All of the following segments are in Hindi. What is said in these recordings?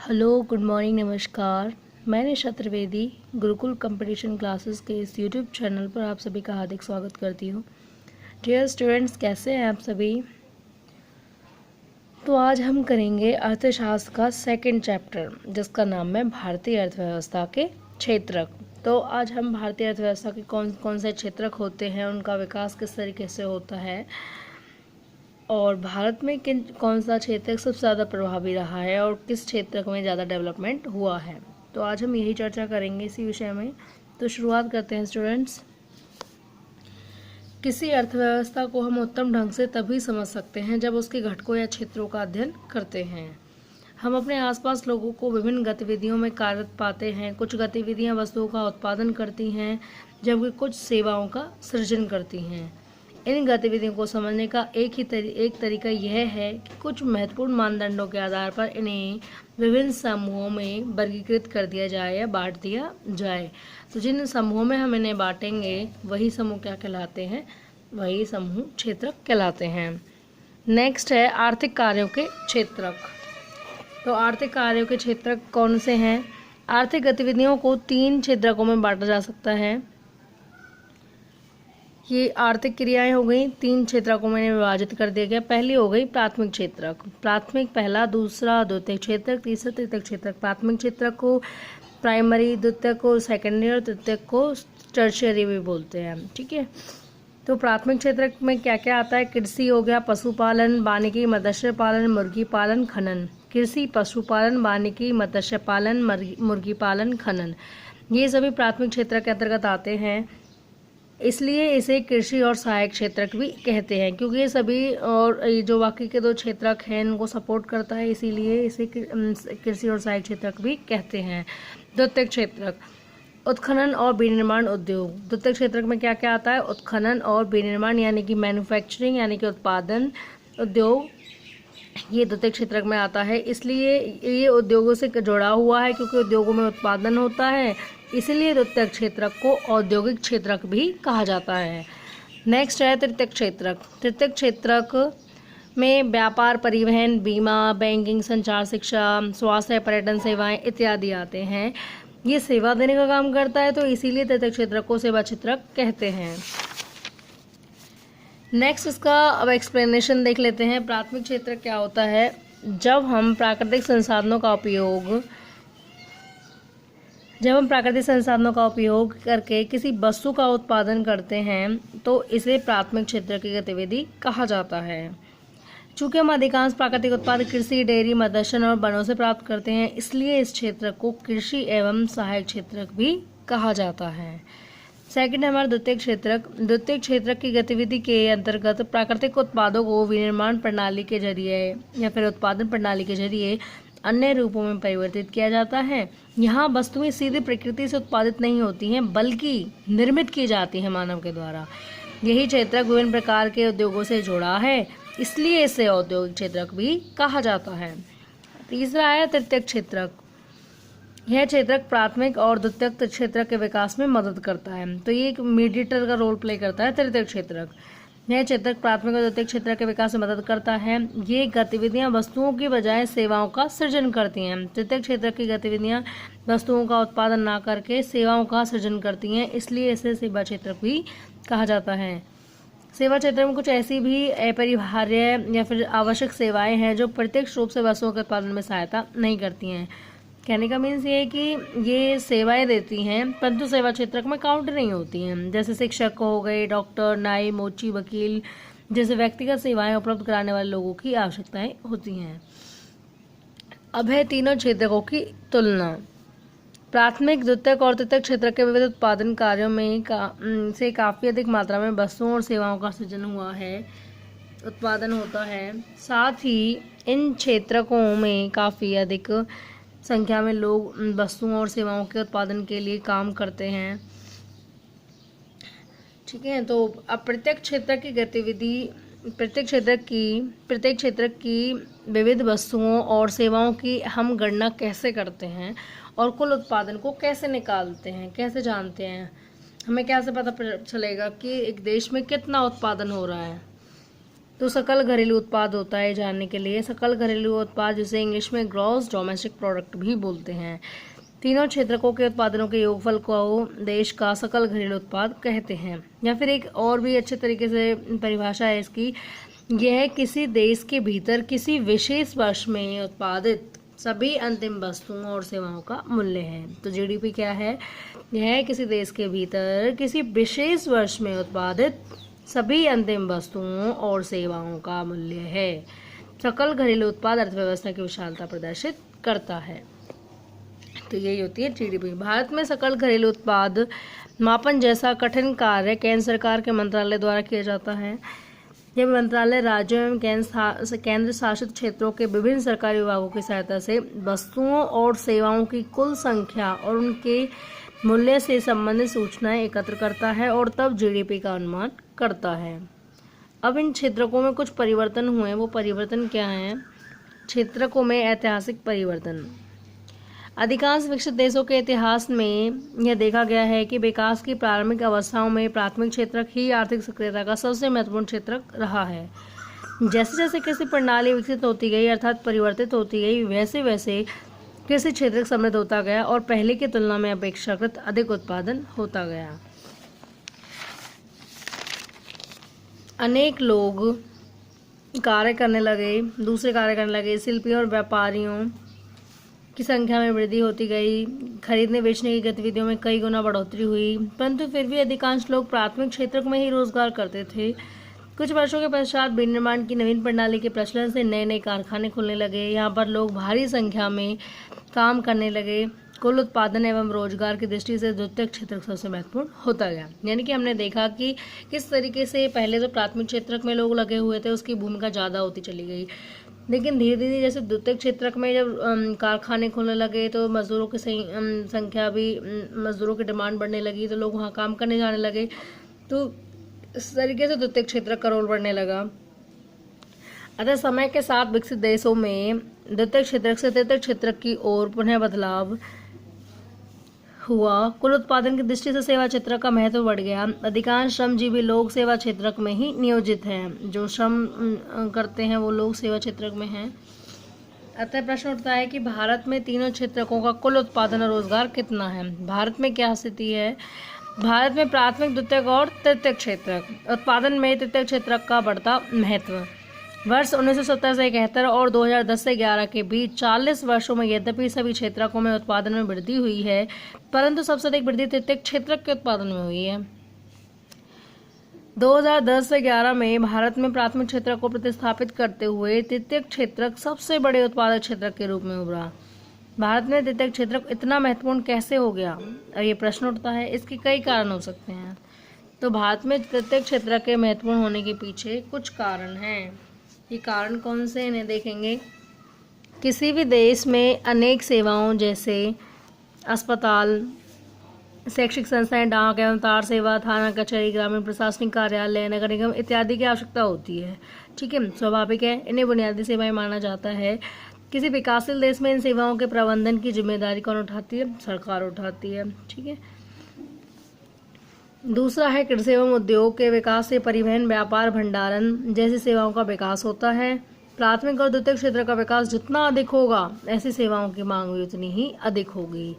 हेलो, गुड मॉर्निंग, नमस्कार। मैं निशा त्रिवेदी गुरुकुल कंपटीशन क्लासेस के इस यूट्यूब चैनल पर आप सभी का हार्दिक स्वागत करती हूँ। डियर स्टूडेंट्स, कैसे हैं आप सभी? तो आज हम करेंगे अर्थशास्त्र का सेकंड चैप्टर, जिसका नाम है भारतीय अर्थव्यवस्था के क्षेत्रक। तो आज हम भारतीय अर्थव्यवस्था के कौन कौन से क्षेत्रक होते हैं, उनका विकास किस तरीके से होता है और भारत में कौन सा क्षेत्र सबसे ज़्यादा प्रभावी रहा है और किस क्षेत्र में ज़्यादा डेवलपमेंट हुआ है। तो आज हम यही चर्चा करेंगे इसी विषय में। तो शुरुआत करते हैं स्टूडेंट्स। किसी अर्थव्यवस्था को हम उत्तम ढंग से तभी समझ सकते हैं जब उसके घटकों या क्षेत्रों का अध्ययन करते हैं। हम अपने आसपास लोगों को विभिन्न गतिविधियों में कार्यरत पाते हैं। कुछ गतिविधियां वस्तुओं का उत्पादन करती हैं, जबकि कुछ सेवाओं का सृजन करती हैं। इन गतिविधियों को समझने का एक तरीका यह है कि कुछ महत्वपूर्ण मानदंडों के आधार पर इन्हें विभिन्न समूहों में वर्गीकृत कर दिया जाए या बांट दिया जाए। तो जिन समूहों में हम इन्हें बांटेंगे वही समूह क्या कहलाते हैं? वही समूह क्षेत्रक कहलाते हैं। नेक्स्ट है आर्थिक कार्यों के क्षेत्रक। तो आर्थिक कार्यों के क्षेत्रक कौन से हैं? आर्थिक गतिविधियों को 3 क्षेत्रकों में बांटा जा सकता है। ये आर्थिक क्रियाएं हो गई, 3 क्षेत्रकों में विभाजित कर दिया गया। पहली हो गई प्राथमिक क्षेत्रक। प्राथमिक पहला, दूसरा द्वितीयक क्षेत्रक, तीसरा तृतीयक क्षेत्रक। प्राथमिक क्षेत्रक को प्राइमरी, द्वितीयक को सेकेंडरी और तृतीयक को टर्शियरी भी बोलते हैं। ठीक है। तो प्राथमिक क्षेत्रक में क्या क्या आता है? कृषि हो गया, पशुपालन, वानिकी, मत्स्य पालन, मुर्गी पालन, खनन। कृषि, पशुपालन, वानिकी, मत्स्य पालन, मुर्गी पालन, खनन, ये सभी प्राथमिक क्षेत्र के अंतर्गत आते हैं। इसलिए इसे कृषि और सहायक क्षेत्रक भी कहते हैं, क्योंकि ये सभी और जो बाकी के 2 क्षेत्रक हैं इनको सपोर्ट करता है, इसीलिए इसे कृषि और सहायक क्षेत्रक भी कहते हैं। द्वितीयक क्षेत्रक, उत्खनन और विनिर्माण उद्योग। द्वितीयक क्षेत्रक में क्या क्या आता है? उत्खनन और विनिर्माण यानी कि मैन्युफैक्चरिंग यानी कि उत्पादन उद्योग, ये द्वितीयक क्षेत्रक में आता है। इसलिए ये उद्योगों से जुड़ा हुआ है, क्योंकि उद्योगों में उत्पादन होता है, इसलिए द्वितीयक क्षेत्रक को औद्योगिक क्षेत्रक भी कहा जाता है। नेक्स्ट है तृतीयक क्षेत्रक। तृतीयक क्षेत्रक में व्यापार, परिवहन, बीमा, बैंकिंग, संचार, शिक्षा, स्वास्थ्य, पर्यटन सेवाएं इत्यादि आते हैं। ये सेवा देने का काम करता है, तो इसीलिए तृतीयक क्षेत्रक को सेवा क्षेत्रक कहते हैं। नेक्स्ट इसका अब एक्सप्लेनेशन देख लेते हैं। प्राथमिक क्षेत्र क्या होता है? जब हम प्राकृतिक संसाधनों का उपयोग करके किसी वस्तु का उत्पादन करते हैं तो इसे प्राथमिक क्षेत्र की गतिविधि कहा जाता है। चूँकि हम अधिकांश प्राकृतिक उत्पाद कृषि, डेयरी, मत्स्य और वनों से प्राप्त करते हैं, इसलिए इस क्षेत्र को कृषि एवं सहायक क्षेत्रक भी कहा जाता है। सेकंड है हमारा द्वितीयक क्षेत्रक। द्वितीयक क्षेत्रक की गतिविधि के अंतर्गत प्राकृतिक उत्पादों को विनिर्माण प्रणाली के जरिए या फिर उत्पादन प्रणाली के जरिए अन्य रूपों में परिवर्तित किया जाता है। यहाँ वस्तुएं सीधे प्रकृति से उत्पादित नहीं होती हैं, बल्कि निर्मित की जाती हैं मानव के द्वारा। यही क्षेत्रक विभिन्न प्रकार के उद्योगों से जुड़ा है, इसलिए इसे औद्योगिक क्षेत्रक भी कहा जाता है। तीसरा है तृतीयक क्षेत्रक। यह क्षेत्रक प्राथमिक और द्वितीयक क्षेत्रक के विकास में मदद करता है। तो ये एक मीडिएटर का रोल प्ले करता है तृतीयक क्षेत्रक। यह क्षेत्रक प्राथमिक और द्वितीयक क्षेत्रक के विकास में मदद करता है। ये गतिविधियां वस्तुओं की बजाय सेवाओं का सृजन करती हैं। तृतीयक क्षेत्रक की गतिविधियां वस्तुओं का उत्पादन ना करके सेवाओं का सृजन करती हैं, इसलिए इसे सेवा क्षेत्रक भी कहा जाता है। सेवा क्षेत्र में कुछ ऐसी भी अपरिहार्य या फिर आवश्यक सेवाएं हैं जो प्रत्यक्ष रूप से वस्तुओं के उत्पादन में सहायता नहीं करती हैं। कहने का मीन्स ये है कि ये सेवाएं देती हैं परंतु सेवा क्षेत्रक में काउंट नहीं होती हैं। जैसे शिक्षक हो गए, डॉक्टर, नाई, मोची, वकील जैसे व्यक्तिगत सेवाएं उपलब्ध कराने वाले लोगों की आवश्यकताएं होती हैं। अब है तीनों क्षेत्रकों की तुलना। प्राथमिक, द्वितीयक और तृतीयक क्षेत्र के विविध उत्पादन कार्यों में से काफ़ी अधिक मात्रा में वस्तुओं और सेवाओं का सृजन हुआ है, उत्पादन होता है। साथ ही इन क्षेत्रकों में काफ़ी अधिक संख्या में लोग वस्तुओं और सेवाओं के उत्पादन के लिए काम करते हैं। ठीक है। तो अब प्रत्येक क्षेत्र की विविध वस्तुओं और सेवाओं की हम गणना कैसे करते हैं और कुल उत्पादन को कैसे निकालते हैं, कैसे जानते हैं? हमें कैसे पता चलेगा कि एक देश में कितना उत्पादन हो रहा है? तो सकल घरेलू उत्पाद होता है, जानने के लिए सकल घरेलू उत्पाद जिसे इंग्लिश में ग्रॉस डोमेस्टिक प्रोडक्ट भी बोलते हैं। तीनों क्षेत्रकों के उत्पादनों के योगफल को देश का सकल घरेलू उत्पाद कहते हैं। या फिर एक और भी अच्छे तरीके से परिभाषा है इसकी, यह किसी देश के भीतर किसी विशेष वर्ष में उत्पादित सभी अंतिम वस्तुओं और सेवाओं का मूल्य है। तो जीडीपी क्या है? यह किसी देश के भीतर किसी विशेष वर्ष में उत्पादित सभी अंतिम वस्तुओं और सेवाओं का मूल्य है। सकल घरेलू उत्पाद अर्थव्यवस्था की विशालता प्रदर्शित करता है। तो यही होती है जीडीपी। भारत में सकल घरेलू उत्पाद मापन जैसा कठिन कार्य केंद्र सरकार के मंत्रालय द्वारा किया जाता है। यह मंत्रालय राज्यों एवं केंद्र शासित क्षेत्रों के विभिन्न सरकारी विभागों की सहायता से वस्तुओं और सेवाओं की कुल संख्या और उनके मूल्य से संबंधित सूचनाएं एकत्र करता है और तब जीडीपी का अनुमान करता है। अब इन क्षेत्रकों में कुछ परिवर्तन हुए, वो परिवर्तन क्या हैं? क्षेत्रकों में ऐतिहासिक परिवर्तन। अधिकांश विकसित देशों के इतिहास में यह देखा गया है कि विकास की प्रारंभिक अवस्थाओं में प्राथमिक क्षेत्रक ही आर्थिक सक्रियता का सबसे महत्वपूर्ण क्षेत्रक रहा है। जैसे जैसे कृषि प्रणाली विकसित होती गई अर्थात परिवर्तित होती गई, वैसे वैसे कृषि क्षेत्रक समृद्ध होता गया और पहले की तुलना में अपेक्षाकृत अधिक उत्पादन होता गया। अनेक लोग कार्य करने लगे, दूसरे कार्य करने लगे, शिल्पियों और व्यापारियों की संख्या में वृद्धि होती गई, खरीदने बेचने की गतिविधियों में कई गुना बढ़ोतरी हुई, परंतु फिर भी अधिकांश लोग प्राथमिक क्षेत्र में ही रोजगार करते थे। कुछ वर्षों के पश्चात विनिर्माण की नवीन प्रणाली के प्रचलन से नए नए कारखाने खुलने लगे। यहाँ पर लोग भारी संख्या में काम करने लगे। कुल उत्पादन एवं रोजगार की दृष्टि से द्वितीयक क्षेत्र सबसे महत्वपूर्ण होता गया। यानी कि हमने देखा कि किस तरीके से पहले तो प्राथमिक क्षेत्र में लोग लगे हुए थे, उसकी भूमिका ज़्यादा होती चली गई, लेकिन धीरे धीरे जैसे द्वितीयक क्षेत्र में जब कारखाने खुलने लगे तो मजदूरों की संख्या भी, मजदूरों की डिमांड बढ़ने लगी, तो लोग वहाँ काम करने जाने लगे। तो इस तरीके से द्वितीयक क्षेत्र का रोल बढ़ने लगा। अतः समय के साथ विकसित देशों में द्वितीयक क्षेत्र से तृतीयक क्षेत्र की ओर पुनः बदलाव हुआ। कुल उत्पादन की दृष्टि से सेवा क्षेत्र का महत्व बढ़ गया। अधिकांश श्रमजीवी लोग सेवा क्षेत्र में ही नियोजित हैं। जो श्रम करते हैं वो लोग सेवा क्षेत्र में हैं। अतः प्रश्न उठता है कि भारत में तीनों क्षेत्रकों का कुल उत्पादन और रोजगार कितना है? भारत में क्या स्थिति है? भारत में प्राथमिक, द्वितीयक और तृतीयक क्षेत्र उत्पादन में तृतीयक क्षेत्र का बढ़ता महत्व। वर्ष 1970 से 71 और 2010 से 11 के बीच 40 वर्षों में यद्यपि सभी क्षेत्रकों में उत्पादन में वृद्धि हुई है, परंतु सबसे अधिक वृद्धि तृतीयक क्षेत्र के उत्पादन में हुई है। 2010 से 11 में भारत में प्राथमिक क्षेत्र को प्रतिस्थापित करते हुए तृतीयक क्षेत्र सबसे बड़े उत्पादक क्षेत्र के रूप में उभरा। भारत में तृतीयक क्षेत्र इतना महत्वपूर्ण कैसे हो गया? और ये प्रश्न उठता है। इसके कई कारण हो सकते हैं। तो भारत में तृतीयक क्षेत्र के महत्वपूर्ण होने के पीछे कुछ कारण हैं। ये कारण कौन से, इन्हें देखेंगे। किसी भी देश में अनेक सेवाओं जैसे अस्पताल, शैक्षिक संस्थाएं, डाक एवं तार सेवा, थाना कचहरी, ग्रामीण प्रशासनिक कार्यालय, नगर निगम इत्यादि की आवश्यकता होती है। ठीक है, स्वाभाविक है, इन्हें बुनियादी सेवाएं माना जाता है। किसी विकासशील देश में इन सेवाओं के प्रबंधन की जिम्मेदारी कौन उठाती है? सरकार उठाती है। ठीक है। दूसरा है कृषि एवं उद्योग के विकास से परिवहन, व्यापार, भंडारण जैसी सेवाओं का विकास होता है। प्राथमिक और द्वितीयक क्षेत्र का विकास जितना अधिक होगा, ऐसी सेवाओं की मांग भी उतनी ही अधिक होगी।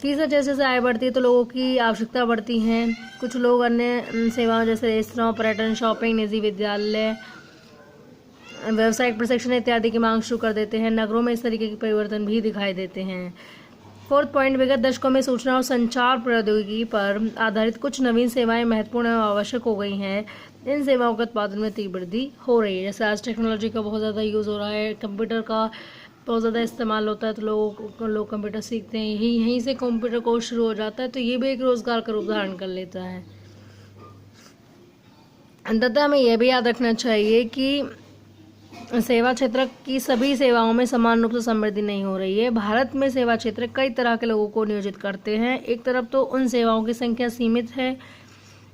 तीसरा, जैसे जैसे आय बढ़ती है तो लोगों की आवश्यकता बढ़ती है। कुछ लोग अन्य सेवाओं जैसे रेस्तरां, पर्यटन, शॉपिंग, निजी विद्यालय, व्यावसायिक प्रशिक्षण इत्यादि की मांग शुरू कर देते हैं। नगरों में इस तरीके के परिवर्तन भी दिखाई देते हैं। फोर्थ पॉइंट, विगत दशकों में सूचना और संचार प्रौद्योगिकी पर आधारित कुछ नवीन सेवाएं महत्वपूर्ण एवं आवश्यक हो गई हैं। इन सेवाओं के उत्पादन में तीव्र वृद्धि हो रही है। जैसे आज टेक्नोलॉजी का बहुत ज़्यादा यूज़ हो रहा है, कंप्यूटर का बहुत ज़्यादा इस्तेमाल होता है, तो लोग कंप्यूटर सीखते हैं, यहीं से कंप्यूटर कोर्स शुरू हो जाता है। तो ये भी एक रोजगार का रूप धारण कर लेता है। अंततः हमें यह भी याद रखना चाहिए कि सेवा क्षेत्र की सभी सेवाओं में समान रूप से समृद्धि नहीं हो रही है। भारत में सेवा क्षेत्र कई तरह के लोगों को नियोजित करते हैं। एक तरफ तो उन सेवाओं की संख्या सीमित है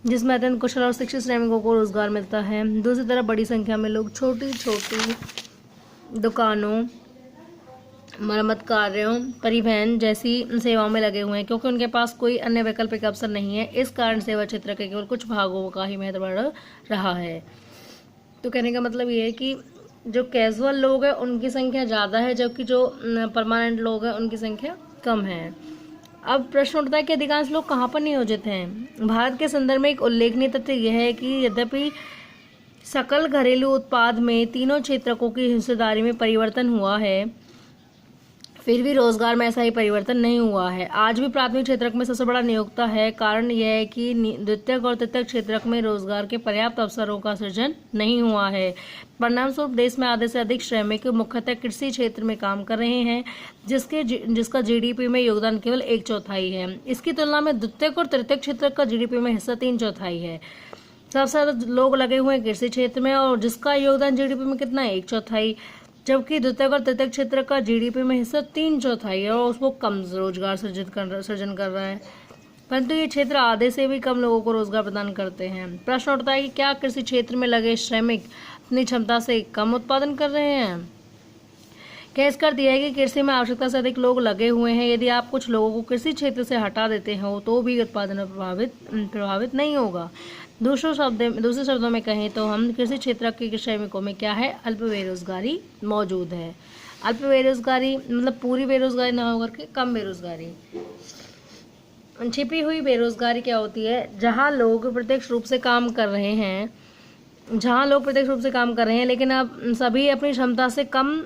जिसमें अत्यंत कुशल और शिक्षित श्रमिकों को रोजगार मिलता है। दूसरी तरफ बड़ी संख्या में लोग छोटी छोटी दुकानों, मरम्मत कार्यों, परिवहन जैसी सेवाओं में लगे हुए हैं, क्योंकि उनके पास कोई अन्य वैकल्पिक अवसर नहीं है। इस कारण सेवा क्षेत्र के केवल कुछ भागों का ही महत्व बढ़ रहा है। तो कहने का मतलब ये है कि जो कैजुअल लोग हैं उनकी संख्या ज़्यादा है, जबकि जो परमानेंट लोग हैं उनकी संख्या कम है। अब प्रश्न उठता है कि अधिकांश लोग कहाँ पर नियोजित हैं। भारत के संदर्भ में एक उल्लेखनीय तथ्य यह है कि यद्यपि सकल घरेलू उत्पाद में तीनों क्षेत्रकों की हिस्सेदारी में परिवर्तन हुआ है, फिर भी रोजगार में ऐसा ही परिवर्तन नहीं हुआ है। आज भी प्राथमिक क्षेत्रक में सबसे बड़ा नियोक्ता है। कारण यह है कि द्वितीयक और तृतीयक क्षेत्रक में रोजगार के पर्याप्त अवसरों का सृजन नहीं हुआ है। परिणामस्वरूप देश में आधे से अधिक श्रमिक मुख्यतः कृषि क्षेत्र में काम कर रहे हैं, जिसका जीडीपी में योगदान केवल 1/4 है। इसकी तुलना में द्वितीयक और तृतीयक क्षेत्रक का जीडीपी में हिस्सा 3/4 है। सबसे ज्यादा लोग लगे हुए हैं कृषि क्षेत्र में, और जिसका योगदान जीडीपी में कितना है, 1/4, जबकि द्वितीयक और तृतीयक क्षेत्र का जीडीपी में हिस्सा 3/4 है और उसको कम रोजगार सृजन कर रहा है। परंतु ये क्षेत्र आधे से भी कम लोगों को रोजगार प्रदान करते हैं। प्रश्न उठता है कि क्या कृषि क्षेत्र में लगे श्रमिक अपनी क्षमता से कम उत्पादन कर रहे हैं। केस कर दिया है कि कृषि में आवश्यकता से अधिक लोग लगे हुए हैं। यदि आप कुछ लोगों को कृषि क्षेत्र से हटा देते हो तो भी उत्पादन प्रभावित नहीं होगा। दूसरे शब्दों में कहें तो हम कृषि क्षेत्र के श्रमिकों में क्या है, अल्प बेरोजगारी मौजूद है। अल्प बेरोजगारी मतलब पूरी बेरोजगारी ना होकर के कम बेरोजगारी। छिपी हुई बेरोजगारी क्या होती है, जहां लोग प्रत्यक्ष रूप से काम कर रहे हैं लेकिन अब सभी अपनी क्षमता से कम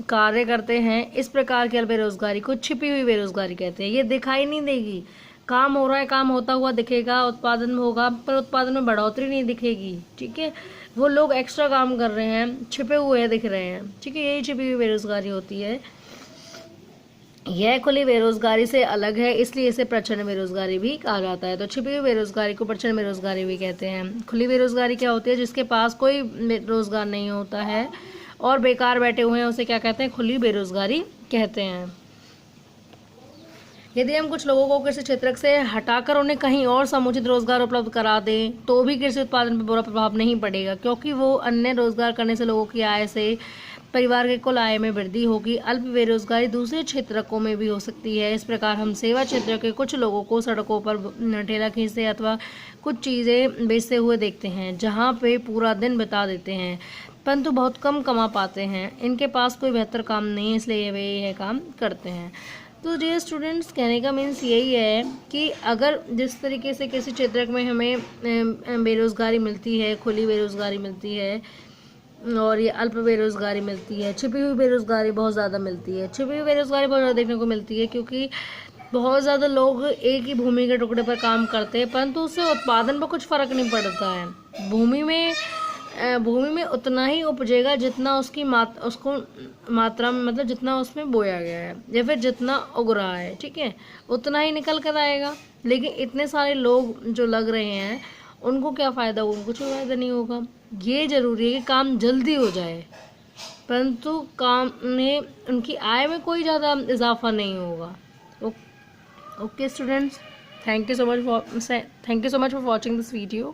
कार्य करते हैं। इस प्रकार की बेरोजगारी को छिपी हुई बेरोजगारी कहते हैं। ये दिखाई नहीं देगी, काम हो रहा है, काम होता हुआ दिखेगा, उत्पादन होगा, पर उत्पादन में बढ़ोतरी नहीं दिखेगी। ठीक है, वो लोग एक्स्ट्रा काम कर रहे हैं, छिपे हुए दिख रहे हैं। ठीक है, यही छिपी हुई बेरोजगारी होती है। यह खुली बेरोजगारी से अलग है, इसलिए इसे प्रच्छन्न बेरोजगारी भी कहा जाता है। तो छिपी हुई बेरोजगारी को प्रच्छन्न बेरोजगारी भी कहते हैं। खुली बेरोजगारी क्या होती है, जिसके पास कोई रोजगार नहीं होता है और बेकार बैठे हुए हैं, उसे क्या कहते हैं, खुली बेरोजगारी कहते हैं। यदि हम कुछ लोगों को कृषि क्षेत्र से हटाकर उन्हें कहीं और समुचित रोजगार उपलब्ध करा दें तो भी कृषि उत्पादन पर बुरा प्रभाव नहीं पड़ेगा, क्योंकि वो अन्य रोजगार करने से लोगों की आय से परिवार के कुल आय में वृद्धि होगी। अल्प बेरोजगारी दूसरे क्षेत्रकों में भी हो सकती है। इस प्रकार हम सेवा क्षेत्र के कुछ लोगों को सड़कों पर ठेला खींचते अथवा कुछ चीज़ें बेचते हुए देखते हैं, जहाँ पे पूरा दिन बिता देते हैं, परंतु बहुत कम कमा पाते हैं। इनके पास कोई बेहतर काम नहीं है, इसलिए वे यह काम करते हैं। तो डियर स्टूडेंट्स, कहने का मीन्स यही है कि अगर जिस तरीके से किसी क्षेत्र में हमें बेरोजगारी मिलती है, खुली बेरोजगारी मिलती है और ये अल्प बेरोजगारी मिलती है, छिपी हुई बेरोजगारी बहुत ज़्यादा मिलती है। छिपी हुई बेरोजगारी बहुत ज़्यादा देखने को मिलती है क्योंकि बहुत ज़्यादा लोग एक ही भूमि के टुकड़े पर काम करते हैं, परंतु उससे उत्पादन पर कुछ फ़र्क नहीं पड़ता है। भूमि में उतना ही उपजेगा जितना उसकी मात्रा में, मतलब जितना उसमें बोया गया है या फिर जितना उग रहा है, ठीक है, उतना ही निकल कर आएगा। लेकिन इतने सारे लोग जो लग रहे हैं उनको क्या फ़ायदा होगा, कुछ फ़ायदा नहीं होगा। ये ज़रूरी है कि काम जल्दी हो जाए, परंतु काम में उनकी आय में कोई ज़्यादा इजाफा नहीं होगा। Okay students, thank you so much for watching this video.